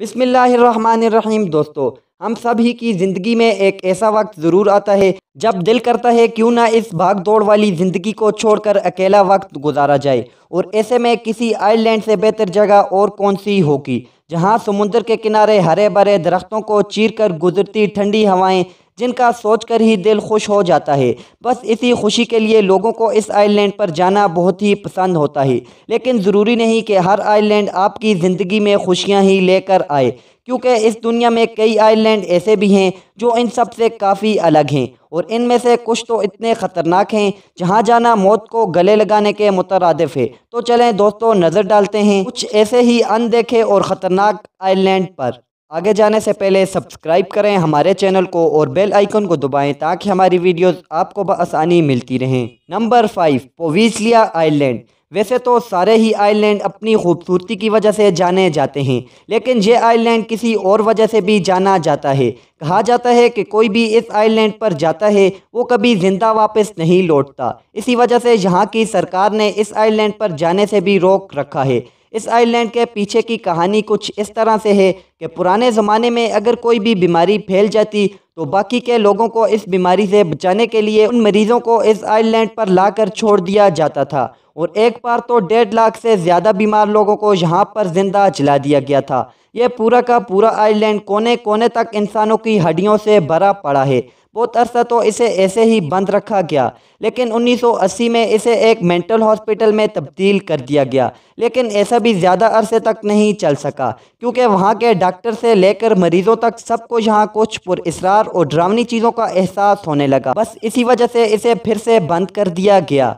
بسم اللہ الرحمن الرحیم دوستو، ہم سب ہی کی زندگی میں ایک ایسا وقت ضرور آتا ہے جب دل کرتا ہے کیوں نہ اس بھاگ دوڑ والی زندگی کو چھوڑ کر اکیلا وقت گزارا جائے۔ اور ایسے میں کسی آئل لینڈ سے بہتر جگہ اور کون سی ہوگی جہاں سمندر کے کنارے ہرے بھرے درختوں کو چیر کر گزرتی ٹھنڈی ہوائیں جن کا سوچ کر ہی دل خوش ہو جاتا ہے۔ بس اسی خوشی کے لیے لوگوں کو اس آئل لینڈ پر جانا بہت ہی پسند ہوتا ہے، لیکن ضروری نہیں کہ ہر آئل لینڈ آپ کی زندگی میں خوشیاں ہی لے کر آئے، کیونکہ اس دنیا میں کئی آئل لینڈ ایسے بھی ہیں جو ان سب سے کافی الگ ہیں، اور ان میں سے کچھ تو اتنے خطرناک ہیں جہاں جانا موت کو گلے لگانے کے مترادف ہے۔ تو چلیں دوستو، نظر ڈالتے ہیں کچھ ایسے ہی اندیکھے اور خطرناک آئل لینڈ پر۔ آگے جانے سے پہلے سبسکرائب کریں ہمارے چینل کو اور بیل آئیکن کو دبائیں تاکہ ہماری ویڈیوز آپ کو بآسانی ملتی رہیں۔ نمبر 5، پویسلیا آئل لینڈ۔ ویسے تو سارے ہی آئل لینڈ اپنی خوبصورتی کی وجہ سے جانے جاتے ہیں، لیکن یہ آئل لینڈ کسی اور وجہ سے بھی جانا جاتا ہے۔ کہا جاتا ہے کہ کوئی بھی اس آئل لینڈ پر جاتا ہے وہ کبھی زندہ واپس نہیں لوٹتا۔ اسی وجہ سے یہاں کی سرکار نے اس آئل لینڈ پر جانے سے بھی روک رکھا ہے۔ اس آئل لینڈ کے پیچھے کی کہانی کچھ اس طرح سے ہے کہ پرانے زمانے میں اگر کوئی بھی بیماری پھیل جاتی تو باقی کے لوگوں کو اس بیماری سے بچانے کے لیے ان مریضوں کو اس آئل لینڈ پر لا کر چھوڑ دیا جاتا تھا، اور ایک بار تو 1.5 لاکھ سے زیادہ بیمار لوگوں کو یہاں پر زندہ جلا دیا گیا تھا۔ یہ پورا کا پورا آئل لینڈ کونے کونے تک انسانوں کی ہڈیوں سے بھرا پڑا ہے۔ بہت عرصہ تو اسے ایسے ہی بند رکھا گیا، لیکن 1980 میں اسے ایک مینٹل ہاسپٹل میں تبدیل کر دیا گیا، لیکن ایسا بھی زیادہ عرصے تک نہیں چل سکا، کیونکہ وہاں کے ڈاکٹر سے لے کر مریضوں تک سب کو یہاں کچھ پر اسرار اور ڈراؤنی چیزوں کا احساس ہونے لگا۔ بس اسی وجہ سے اسے پھر سے بند کر دیا گیا۔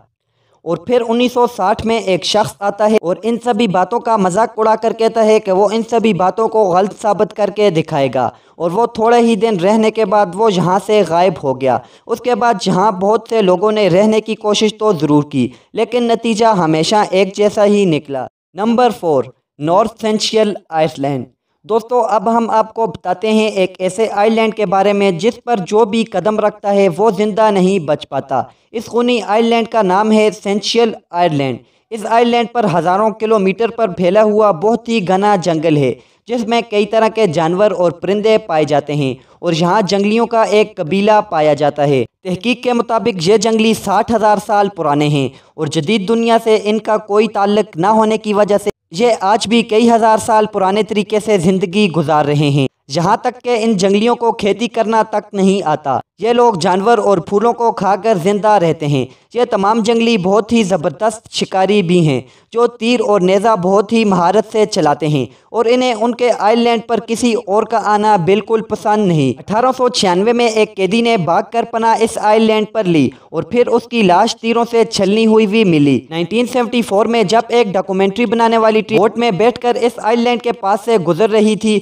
اور پھر 1960 میں ایک شخص آتا ہے اور ان سبھی باتوں کا مذاق اڑا کر کہتا ہے کہ وہ ان سبھی باتوں کو غلط ثابت کر کے دکھائے گا، اور وہ تھوڑے ہی دن رہنے کے بعد وہ یہاں سے غائب ہو گیا۔ اس کے بعد یہاں بہت سے لوگوں نے رہنے کی کوشش تو ضرور کی، لیکن نتیجہ ہمیشہ ایک جیسا ہی نکلا۔ Number 4، North Sentinel island. دوستو، اب ہم آپ کو بتاتے ہیں ایک ایسے آئل لینڈ کے بارے میں جس پر جو بھی قدم رکھتا ہے وہ زندہ نہیں بچ پاتا۔ اس خونی آئل لینڈ کا نام ہے سینشیل آئل لینڈ۔ اس آئل لینڈ پر ہزاروں کلومیٹر پر پھیلا ہوا بہت ہی گھنا جنگل ہے، جس میں کئی طرح کے جانور اور پرندے پائے جاتے ہیں، اور یہاں جنگلیوں کا ایک قبیلہ پایا جاتا ہے۔ تحقیق کے مطابق یہ جنگلی 60,000 سال پرانے ہیں، اور جدید دنیا سے ان کا کوئی تعلق نہ ہونے کی وجہ سے یہ آج بھی کئی ہزار سال پرانے طریقے سے زندگی گزار رہے ہیں۔ یہاں تک کہ ان جنگلیوں کو کھیتی کرنا تک نہیں آتا۔ یہ لوگ جانور اور پھولوں کو کھا کر زندہ رہتے ہیں۔ یہ تمام جنگلی بہت ہی زبردست شکاری بھی ہیں، جو تیر اور نیزہ بہت ہی مہارت سے چلاتے ہیں، اور انہیں ان کے آئل لینڈ پر کسی اور کا آنا بالکل پسند نہیں۔ 1896 میں ایک قیدی نے بھاگ کر پناہ اس آئل لینڈ پر لی، اور پھر اس کی لاش تیروں سے چھلنی ہوئی بھی ملی۔ 1974 میں جب ایک ڈاکومنٹری بنانے والی ٹیم بوٹ میں بیٹھ کر اس آئل لینڈ کے پاس سے گزر رہی تھی،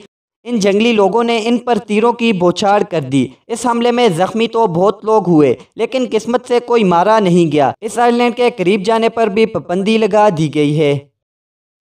ان جنگلی لوگوں نے ان پر تیروں کی بوچھاڑ کر دی۔ اس حملے میں زخمی تو بہت لوگ ہوئے، لیکن قسمت سے کوئی مارا نہیں گیا۔ اس آئل لینڈ کے قریب جانے پر بھی پابندی لگا دی گئی ہے۔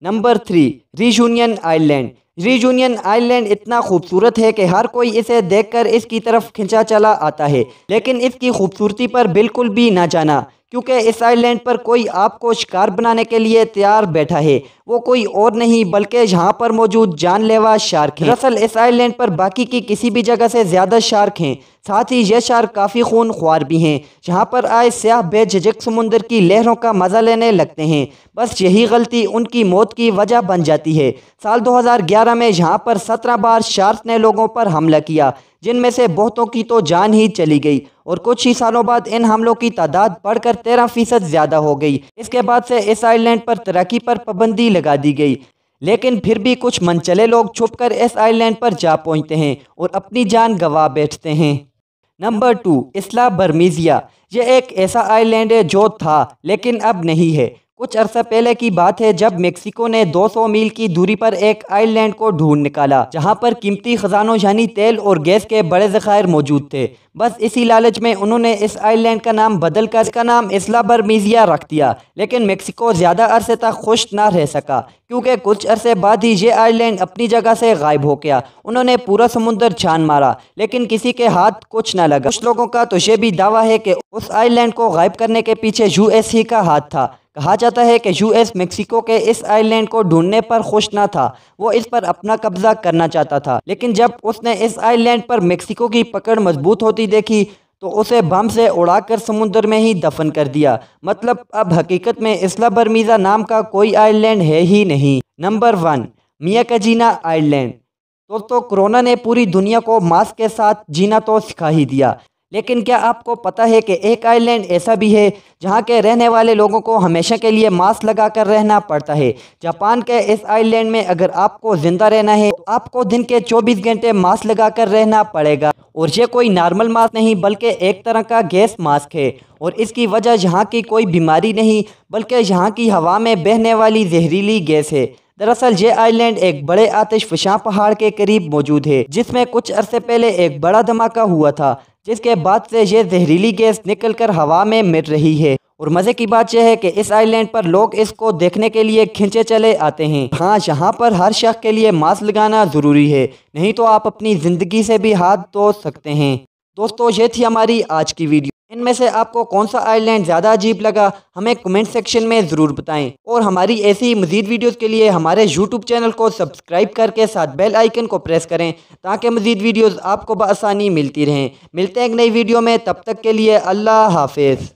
Number 3، Reunion island. Reunion island اتنا خوبصورت ہے کہ ہر کوئی اسے دیکھ کر اس کی طرف کھنچا چلا آتا ہے، لیکن اس کی خوبصورتی پر بالکل بھی نہ جانا، کیونکہ اس آئل لینڈ پر کوئی آپ کو شکار بنانے کے لیے تیار بیٹھا ہے۔ وہ کوئی اور نہیں بلکہ یہاں پر موجود جان لیوا شارک ہیں۔ دراصل اس آئل لینڈ پر باقی کی کسی بھی جگہ سے زیادہ شارک ہیں، ساتھ ہی یہ شارک کافی خون خوار بھی ہیں۔ یہاں پر آئے سیاح بے جھجک سمندر کی لہروں کا مزہ لینے لگتے ہیں، بس یہی غلطی ان کی موت کی وجہ بن جاتی ہے۔ سال 2011 میں یہاں پر 17 بار شارک نے لوگوں پر حملہ کیا، جن میں سے بہتوں کی تو جان ہی چلی گئی، اور کچھ ہی سالوں بعد ان حملوں کی تعداد بڑھ کر 13% زیادہ ہو گئی۔ اس کے بعد سے اس آئل لینڈ پر تیراکی پر پابندی لگا دی گئی، لیکن پھر بھی کچھ منچلے لوگ چھپ کر اس آئل لینڈ پر جا پہنچتے ہیں اور اپنی جان گنوا بیٹھتے ہیں۔ نمبر 2، اسلا برمیزیا۔ یہ ایک ایسا آئل لینڈ ہے جو تھا لیکن اب نہیں ہے۔ کچھ عرصہ پہلے کی بات ہے جب میکسیکو نے 200 میل کی دوری پر ایک آئل لینڈ کو ڈھونڈ نکالا جہاں پر قیمتی خزانوں یعنی تیل اور گیس کے بڑے ذخائر موجود تھے۔ بس اسی لالچ میں انہوں نے اس آئل لینڈ کا نام بدل کر اس کا نام اسلا برمیزیا رکھ دیا، لیکن میکسیکو زیادہ عرصے تک خوش نہ رہ سکا، کیونکہ کچھ عرصے بعد ہی یہ آئل لینڈ اپنی جگہ سے غائب ہو گیا۔ انہوں نے پورا سمندر چھان مارا، لیکن کسی کے ہاتھ کچھ نہ لگا۔ کچھ لوگوں کا تو یہ بھی دعویٰ ہے کہ اس آئل لینڈ کو غائب کرنے کے پیچھے USA کا ہاتھ تھا۔ کہا جاتا ہے کہ US میکسیکو کے اس آئلینڈ کو ڈھونڈنے پر خوش نہ تھا، وہ اس پر اپنا قبضہ کرنا چاہتا تھا، لیکن جب اس نے اس آئلینڈ پر میکسیکو کی پکڑ مضبوط ہوتی دیکھی تو اسے بم سے اڑا کر سمندر میں ہی دفن کر دیا۔ مطلب اب حقیقت میں اسلا برمیزا نام کا کوئی آئلینڈ ہے ہی نہیں۔ Number 1، Miyakojima island. دوستو، کورونا نے پوری دنیا کو ماسک کے ساتھ جینا تو سکھا ہی دیا، لیکن کیا آپ کو پتہ ہے کہ ایک آئلینڈ ایسا بھی ہے جہاں کے رہنے والے لوگوں کو ہمیشہ کے لیے ماسک لگا کر رہنا پڑتا ہے؟ جاپان کے اس آئلینڈ میں اگر آپ کو زندہ رہنا ہے تو آپ کو دن کے 24 گھنٹے ماسک لگا کر رہنا پڑے گا، اور یہ کوئی نارمل ماسک نہیں بلکہ ایک طرح کا گیس ماسک ہے، اور اس کی وجہ یہاں کی کوئی بیماری نہیں بلکہ یہاں کی ہوا میں بہنے والی زہریلی گیس ہے۔ دراصل یہ آئلینڈ ایک بڑے آتش فشاں پہاڑ کے قریب موجود ہے جس میں کچھ عرصے پہلے ایک بڑا دھماکہ ہوا تھا، جس کے بعد سے یہ زہریلی گیس نکل کر ہوا میں مل رہی ہے۔ اور مزے کی بات یہ ہے کہ اس آئلینڈ پر لوگ اس کو دیکھنے کے لیے کھنچے چلے آتے ہیں۔ ہاں، یہاں پر ہر شخص کے لیے ماسک لگانا ضروری ہے، نہیں تو آپ اپنی زندگی سے بھی ہاتھ دھو سکتے ہیں۔ دوستو، یہ تھی ہماری آج کی ویڈیو۔ ان میں سے آپ کو کون سا آئلینڈ زیادہ عجیب لگا ہمیں کمنٹ سیکشن میں ضرور بتائیں، اور ہماری ایسی مزید ویڈیوز کے لیے ہمارے YouTube چینل کو سبسکرائب کر کے ساتھ بیل آئیکن کو پریس کریں تاکہ مزید ویڈیوز آپ کو بآسانی ملتی رہیں۔ ملتے ہیں ایک نئی ویڈیو میں، تب تک کے لیے اللہ حافظ۔